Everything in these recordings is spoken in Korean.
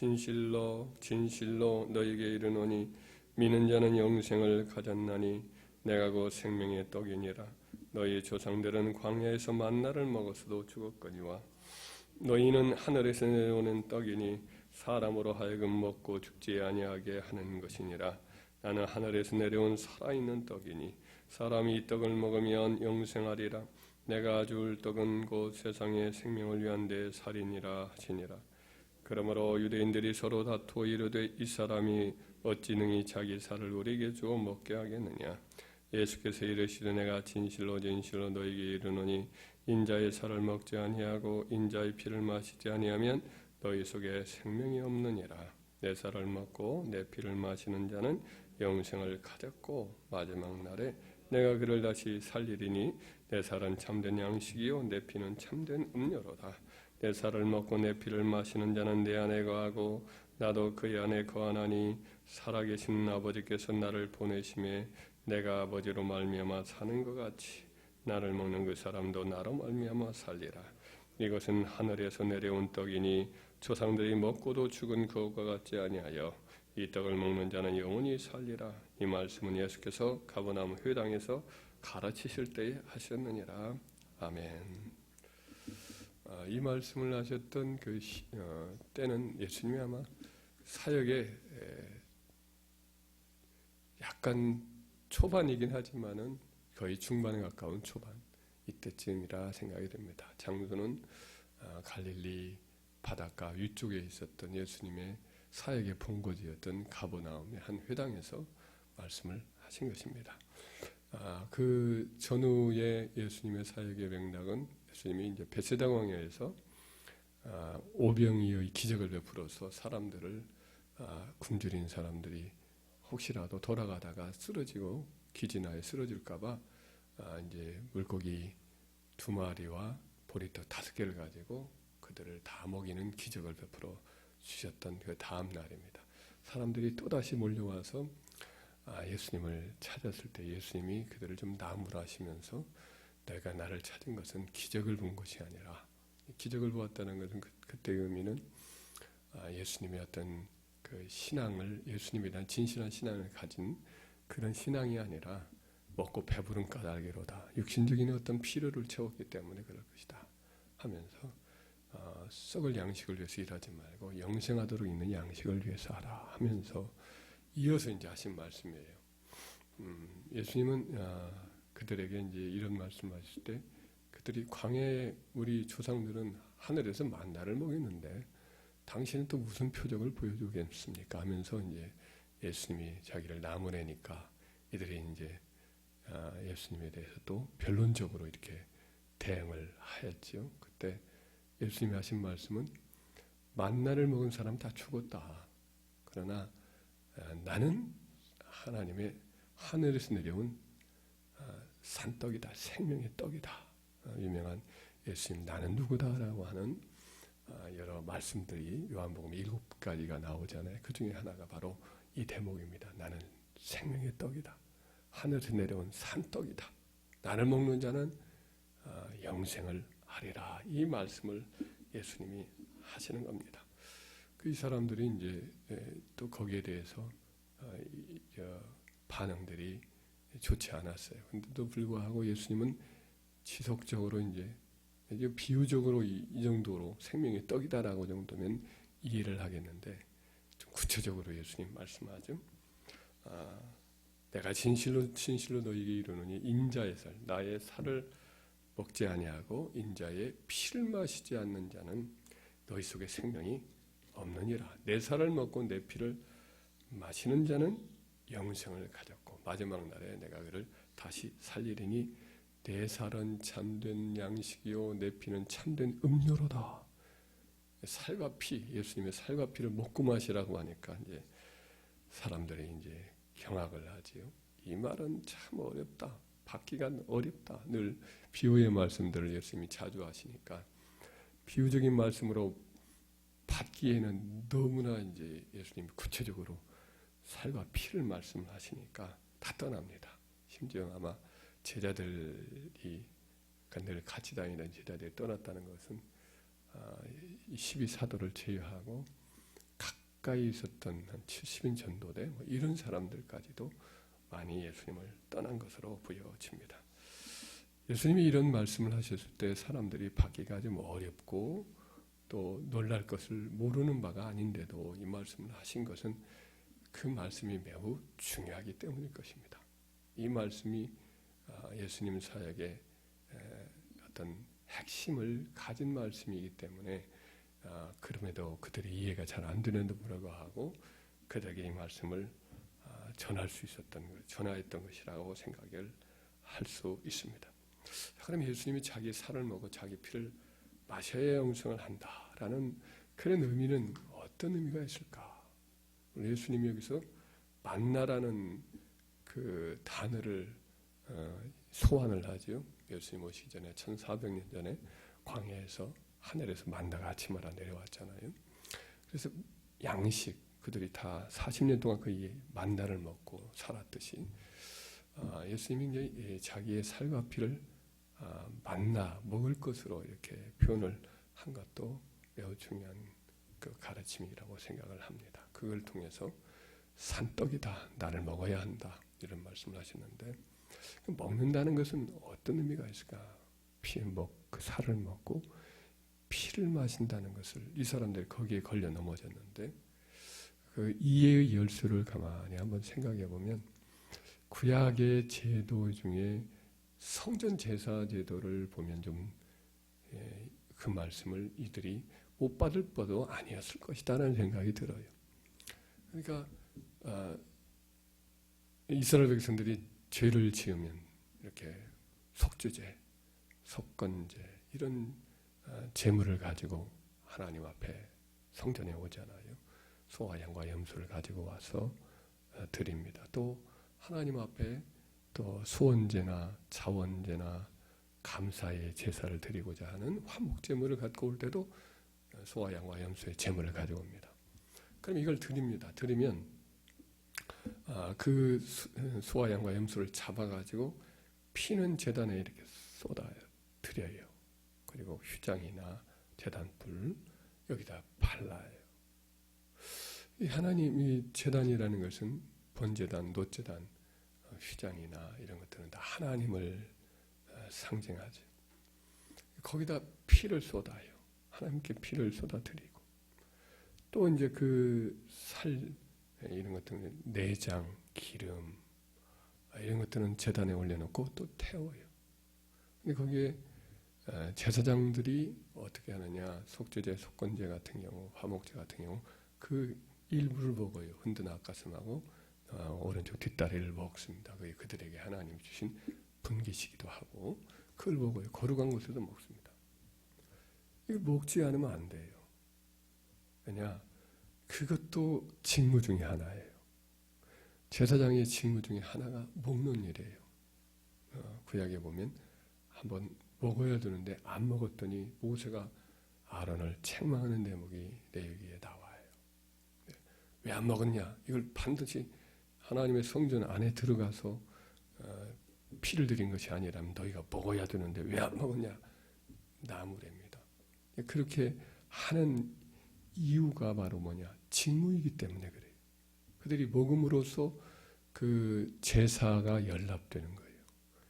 진실로 진실로 너희에게 이르노니 믿는 자는 영생을 가졌나니 내가 곧 생명의 떡이니라. 너희 조상들은 광야에서 만나를 먹었어도 죽었거니와 너희는 하늘에서 내려오는 떡이니 사람으로 하여금 먹고 죽지 아니하게 하는 것이니라. 나는 하늘에서 내려온 살아있는 떡이니 사람이 이 떡을 먹으면 영생하리라. 내가 줄 떡은 곧 세상의 생명을 위한 내 살이니라 하시니라. 그러므로 유대인들이 서로 다투어 이르되 이 사람이 어찌 능히 자기 살을 우리에게 주어 먹게 하겠느냐. 예수께서 이르시되 내가 진실로 진실로 너희에게 이르노니 인자의 살을 먹지 아니하고 인자의 피를 마시지 아니하면 너희 속에 생명이 없느니라. 내 살을 먹고 내 피를 마시는 자는 영생을 가졌고 마지막 날에 내가 그를 다시 살리리니 내 살은 참된 양식이요 내 피는 참된 음료로다. 내 살을 먹고 내 피를 마시는 자는 내 안에 거하고 나도 그의 안에 거하나니 살아계신 아버지께서 나를 보내심에 내가 아버지로 말미암아 사는 것 같이 나를 먹는 그 사람도 나로 말미암아 살리라. 이것은 하늘에서 내려온 떡이니 조상들이 먹고도 죽은 그것과 같지 아니하여 이 떡을 먹는 자는 영원히 살리라. 이 말씀은 예수께서 가버나움 회당에서 가르치실 때에 하셨느니라. 아멘. 이 말씀을 하셨던 그 때는 예수님이 아마 사역의 약간 초반이긴 하지만은 거의 중반에 가까운 초반 이때쯤이라 생각이 됩니다. 장소는 갈릴리 바닷가 위쪽에 있었던 예수님의 사역의 본거지였던 가버나움의 한 회당에서 말씀을 하신 것입니다. 그 전후의 예수님의 사역의 맥락은 예수님이 이제 베세다 광야에서 오병이의 기적을 베풀어서 사람들을 굶주린 사람들이 혹시라도 돌아가다가 쓰러지고 기진하에 쓰러질까봐 이제 물고기 2마리와 보리떡 5개를 가지고 그들을 다 먹이는 기적을 베풀어 주셨던 그 다음 날입니다. 사람들이 또다시 몰려와서 예수님을 찾았을 때 예수님이 그들을 좀 나무라시면서 내가 나를 찾은 것은 기적을 본 것이 아니라 기적을 보았다는 것은 그때의 의미는 예수님의 어떤 그 신앙을 예수님에 대한 진실한 신앙을 가진 그런 신앙이 아니라 먹고 배부른 까닭이로다. 육신적인 어떤 필요를 채웠기 때문에 그럴 것이다 하면서 썩을 양식을 위해서 일하지 말고 영생하도록 있는 양식을 위해서 하라 하면서 이어서 이제 하신 말씀이에요. 예수님은 그들에게 이제 이런 말씀하실 때 그들이 광야에 우리 조상들은 하늘에서 만나를 먹였는데 당신은 또 무슨 표적을 보여주겠습니까? 하면서 이제 예수님이 자기를 나무래니까 이들이 이제 예수님에 대해서 또 변론적으로 이렇게 대응을 하였지요. 그때 예수님이 하신 말씀은 만나를 먹은 사람 다 죽었다. 그러나 나는 하나님의 하늘에서 내려온 산떡이다. 생명의 떡이다. 유명한 예수님 나는 누구다라고 하는 여러 말씀들이 요한복음 7가지가 나오잖아요. 그 중에 하나가 바로 이 대목입니다. 나는 생명의 떡이다. 하늘에서 내려온 산떡이다. 나를 먹는 자는 영생을 하리라. 이 말씀을 예수님이 하시는 겁니다. 그 사람들이 이제 또 거기에 대해서 반응들이 좋지 않았어요. 근데도 불구하고 예수님은 지속적으로 이제 비유적으로 이 정도로 생명의 떡이다라고 정도면 이해를 하겠는데 좀 구체적으로 예수님 말씀하죠. 내가 진실로 진실로 너희에게 이르노니 인자의 살 나의 살을 먹지 아니하고 인자의 피를 마시지 않는 자는 너희 속에 생명이 없느니라. 내 살을 먹고 내 피를 마시는 자는 영생을 가졌고 마지막 날에 내가 그를 다시 살리리니 내 살은 참된 양식이요 내 피는 참된 음료로다. 살과 피, 예수님의 살과 피를 먹고 마시라고 하니까 이제 사람들이 이제 경악을 하지요. 이 말은 참 어렵다. 받기가 어렵다. 늘 비유의 말씀들을 예수님이 자주 하시니까 비유적인 말씀으로 받기에는 너무나 이제 예수님이 구체적으로 살과 피를 말씀하시니까 다 떠납니다. 심지어 아마 제자들이 늘 같이 다니던 제자들이 떠났다는 것은 12사도를 제외하고 가까이 있었던 한 70인 전도대 뭐 이런 사람들까지도 많이 예수님을 떠난 것으로 보여집니다. 예수님이 이런 말씀을 하셨을 때 사람들이 받기가 좀 어렵고 또 놀랄 것을 모르는 바가 아닌데도 이 말씀을 하신 것은 그 말씀이 매우 중요하기 때문일 것입니다. 이 말씀이 예수님 사역의 어떤 핵심을 가진 말씀이기 때문에 그럼에도 그들이 이해가 잘 안 되는데도 불구하고 그들에게 이 말씀을 전하였던 것이라고 생각을 할 수 있습니다. 그럼 예수님이 자기 살을 먹고 자기 피를 마셔야 영생을 한다라는 그런 의미는 어떤 의미가 있을까? 예수님이 여기서 만나라는 그 단어를 소환을 하죠. 예수님 오시기 전에 1400년 전에 광야에서 하늘에서 만나가 아침마다 내려왔잖아요. 그래서 양식, 그들이 다 40년 동안 그 만나를 먹고 살았듯이 예수님이 이제 자기의 살과 피를 만나 먹을 것으로 이렇게 표현을 한 것도 매우 중요한 그 가르침이라고 생각을 합니다. 그걸 통해서 산떡이다, 나를 먹어야 한다 이런 말씀을 하시는데 먹는다는 것은 어떤 의미가 있을까? 그 살을 먹고 피를 마신다는 것을 이 사람들이 거기에 걸려 넘어졌는데 그 이해의 열쇠를 가만히 한번 생각해 보면 구약의 제도 중에 성전 제사 제도를 보면 좀 그 말씀을 이들이 못 받을 뻔도 아니었을 것이다라는 생각이 들어요. 그러니까 이스라엘 백성들이 죄를 지으면 이렇게 속죄제, 속건제 이런 제물을 가지고 하나님 앞에 성전에 오잖아요. 소와 양과 염소를 가지고 와서 드립니다. 또 하나님 앞에 또 수원제나 자원제나 감사의 제사를 드리고자 하는 화목제물을 갖고 올 때도 소와 양과 염소의 제물을 가지고 옵니다. 그럼 이걸 드립니다. 드리면 그 소와 양과 염소를 잡아가지고 피는 제단에 이렇게 쏟아요. 드려요. 그리고 휴장이나 제단불 여기다 발라요. 이 하나님이 제단이라는 것은 번제단, 노제단, 휴장이나 이런 것들은 다 하나님을 상징하죠. 거기다 피를 쏟아요. 하나님께 피를 쏟아드리고 또 이제 그 살 이런 것들은 내장, 기름 이런 것들은 제단에 올려놓고 또 태워요. 근데 거기에 제사장들이 어떻게 하느냐? 속죄제, 속건제 같은 경우, 화목제 같은 경우 그 일부를 먹어요. 흔드나 가슴하고 오른쪽 뒷다리를 먹습니다. 그게 그들에게 하나님 주신 분기시기도 하고 그걸 먹어요. 거룩한 곳에도 먹습니다. 이거 먹지 않으면 안 돼요. 왜냐? 그것도 직무 중에 하나예요. 제사장의 직무 중에 하나가 먹는 일이에요. 구약에 보면 한번 먹어야 되는데 안 먹었더니 모세가 아론을 책망하는 대목이 레위기에 나와요. 왜 안 먹었냐? 이걸 반드시 하나님의 성전 안에 들어가서 피를 드린 것이 아니라면 너희가 먹어야 되는데 왜 안 먹었냐? 나무랍니다. 그렇게 하는 이유가 바로 뭐냐? 직무이기 때문에 그래요. 그들이 먹음으로써 그 제사가 연락되는 거예요.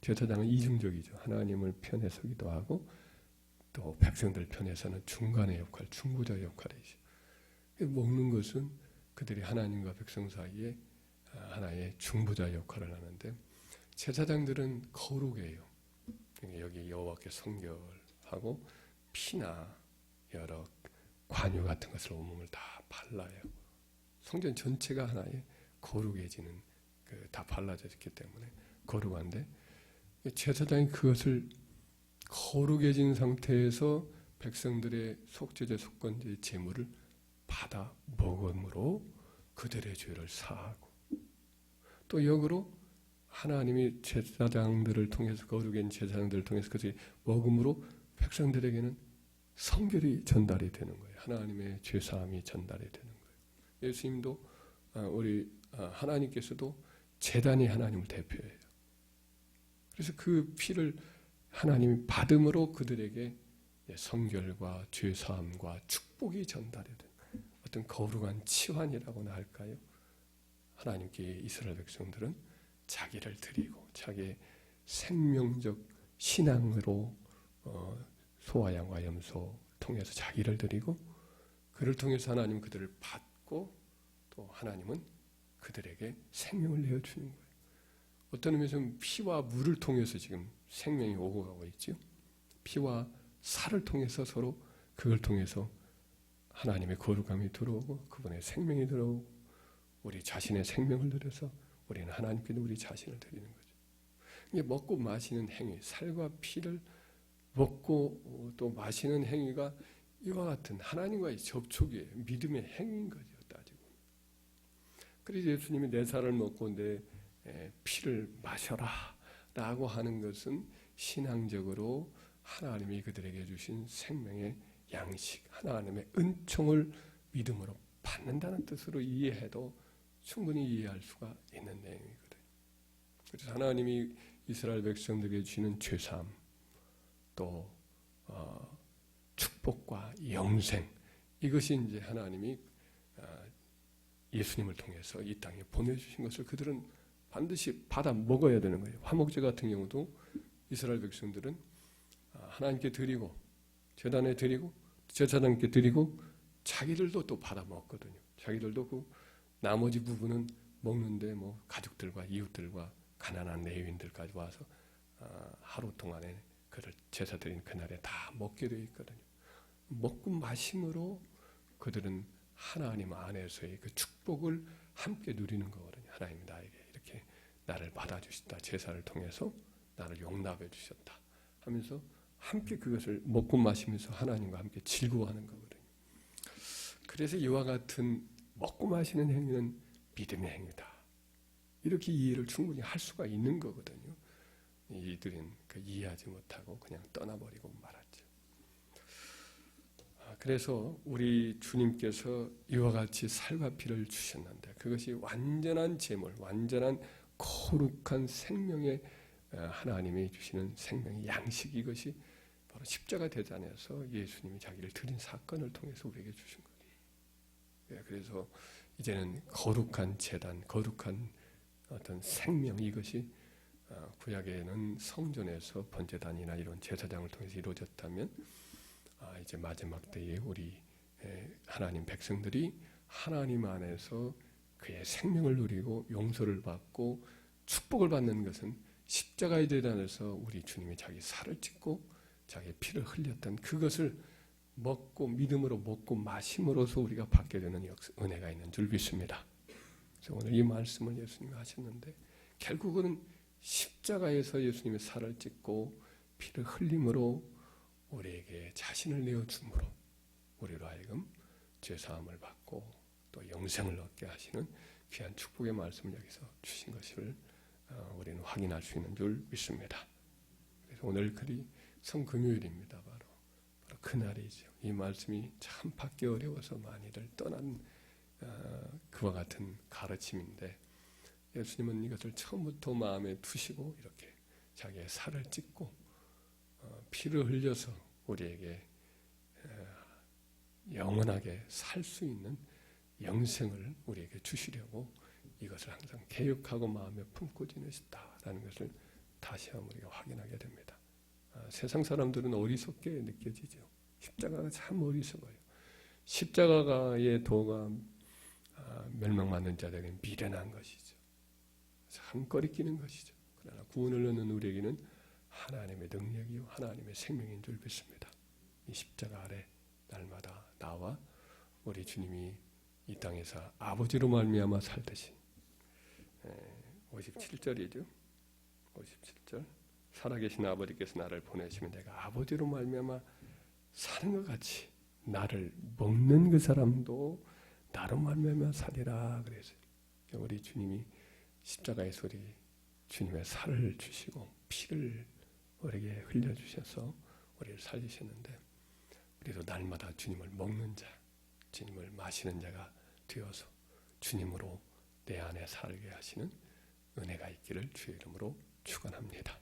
제사장은 이중적이죠. 하나님을 편에 서기도 하고 또 백성들 편에서는 중간의 역할, 중보자 역할이죠. 먹는 것은 그들이 하나님과 백성 사이에 하나의 중보자 역할을 하는데 제사장들은 거룩해요. 여기 여호와께 성결하고 피나 여러 관유 같은 것을 온몸을 다 발라요. 성전 전체가 하나의 거룩해지는 다 발라졌기 때문에 거룩한데 제사장이 그것을 거룩해진 상태에서 백성들의 속죄제, 속건제의 제물을 받아 먹음으로 그들의 죄를 사하고 또 역으로 하나님이 제사장들을 통해서 거룩한 제사장들을 통해서 그들이 먹음으로 백성들에게는 성결이 전달이 되는 거예요. 하나님의 죄사함이 전달이 되는 거예요. 예수님도 우리 하나님께서도 제단이 하나님을 대표해요. 그래서 그 피를 하나님이 받음으로 그들에게 성결과 죄사함과 축복이 전달이 돼요. 어떤 거룩한 치환이라고나 할까요? 하나님께 이스라엘 백성들은 자기를 드리고 자기의 생명적 신앙으로 소와 양과 염소 통해서 자기를 드리고 그를 통해서 하나님은 그들을 받고 또 하나님은 그들에게 생명을 내어주는 거예요. 어떤 의미에서는 피와 물을 통해서 지금 생명이 오고 가고 있죠. 피와 살을 통해서 서로 그걸 통해서 하나님의 거룩함이 들어오고 그분의 생명이 들어오고 우리 자신의 생명을 들여서 우리는 하나님께도 우리 자신을 드리는 거죠. 이게 먹고 마시는 행위, 살과 피를 먹고 또 마시는 행위가 이와 같은 하나님과의 접촉이에요. 믿음의 행위인 거죠. 따지고. 그래서 예수님이 내 살을 먹고 내 피를 마셔라 라고 하는 것은 신앙적으로 하나님이 그들에게 주신 생명의 양식, 하나님의 은총을 믿음으로 받는다는 뜻으로 이해해도 충분히 이해할 수가 있는 내용이거든요. 그래서 하나님이 이스라엘 백성들에게 주시는 죄사함, 또 축복과 영생, 이것이 이제 하나님이 예수님을 통해서 이 땅에 보내주신 것을 그들은 반드시 받아 먹어야 되는 거예요. 화목제 같은 경우도 이스라엘 백성들은 하나님께 드리고 제단에 드리고 제사장께 드리고 자기들도 또 받아 먹거든요. 자기들도 그 나머지 부분은 먹는데 뭐 가족들과 이웃들과 가난한 레위인들까지 와서 하루 동안에 그를 제사 드린 그날에 다 먹게 되어 있거든요. 먹고 마심으로 그들은 하나님 안에서의 그 축복을 함께 누리는 거거든요. 하나님이 나에게 이렇게 나를 받아주셨다. 제사를 통해서 나를 용납해 주셨다 하면서 함께 그것을 먹고 마시면서 하나님과 함께 즐거워하는 거거든요. 그래서 이와 같은 먹고 마시는 행위는 믿음의 행위다. 이렇게 이해를 충분히 할 수가 있는 거거든요. 이들은 그 이해하지 못하고 그냥 떠나버리고 말았죠. 그래서 우리 주님께서 이와 같이 살과 피를 주셨는데 그것이 완전한 제물, 완전한 거룩한 생명의 하나님이 주시는 생명의 양식, 이것이 바로 십자가 대전에서 예수님이 자기를 드린 사건을 통해서 우리에게 주신 거예요. 그래서 이제는 거룩한 제단, 거룩한 어떤 생명, 이것이 구약에는 성전에서 번제단이나 이런 제사장을 통해서 이루어졌다면 이제 마지막 때에 우리 하나님 백성들이 하나님 안에서 그의 생명을 누리고 용서를 받고 축복을 받는 것은 십자가의 제단에서 우리 주님이 자기 살을 찢고 자기 피를 흘렸던 그것을 먹고 믿음으로 먹고 마심으로써 우리가 받게 되는 은혜가 있는 줄 믿습니다. 그래서 오늘 이 말씀을 예수님이 하셨는데 결국은 십자가에서 예수님의 살을 찢고 피를 흘림으로 우리에게 자신을 내어줌으로 우리로 하여금 죄사함을 받고 또 영생을 얻게 하시는 귀한 축복의 말씀을 여기서 주신 것을 우리는 확인할 수 있는 줄 믿습니다. 그래서 오늘 그리 성금요일입니다. 바로 그날이죠. 이 말씀이 참 받기 어려워서 많이들 떠난 그와 같은 가르침인데 예수님은 이것을 처음부터 마음에 두시고 이렇게 자기의 살을 찢고 피를 흘려서 우리에게 영원하게 살 수 있는 영생을 우리에게 주시려고 이것을 항상 계획하고 마음에 품고 지내셨다라는 것을 다시 한번 우리가 확인하게 됩니다. 세상 사람들은 어리석게 느껴지죠. 십자가가 참 어리석어요. 십자가의 도가 멸망받는 자들에게 미련한 것이죠. 참 꺼리끼는 것이죠. 그러나 구원을 얻는 우리에게는 하나님의 능력이요 하나님의 생명인 줄 믿습니다. 이 십자가 아래 날마다 나와 우리 주님이 이 땅에서 아버지로 말미암아 살듯이 57절이죠. 57절 살아계신 아버지께서 나를 보내시면 내가 아버지로 말미암아 사는 것 같이 나를 먹는 그 사람도 나로 말미암아 살리라 그래서 우리 주님이 십자가에서 우리 주님의 살을 주시고 피를 우리에게 흘려주셔서 우리를 살리셨는데 우리도 날마다 주님을 먹는 자, 주님을 마시는 자가 되어서 주님으로 내 안에 살게 하시는 은혜가 있기를 주의 이름으로 축원합니다.